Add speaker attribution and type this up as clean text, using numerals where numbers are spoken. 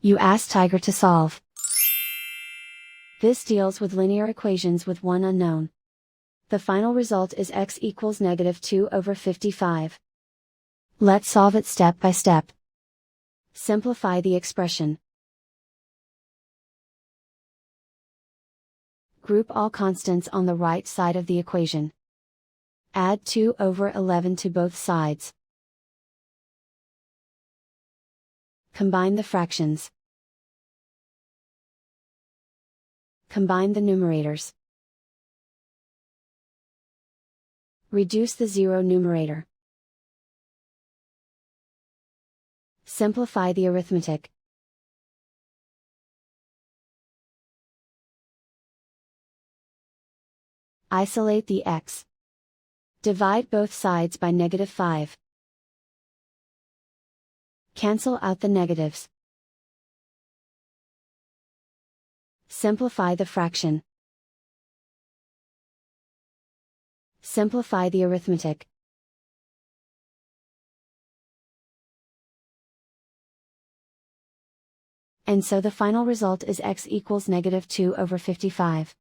Speaker 1: You ask Tiger to solve. This deals with linear equations with one unknown. The final result is x equals -2/55. Let's solve it step by step. Simplify the expression. Group all constants on the right side of the equation. Add 2/11 to both sides. Combine the fractions. Combine the numerators. Reduce the zero numerator. Simplify the arithmetic. Isolate the x. Divide both sides by -5. Cancel out the negatives. Simplify the fraction. Simplify the arithmetic. And so the final result is x equals -2/55.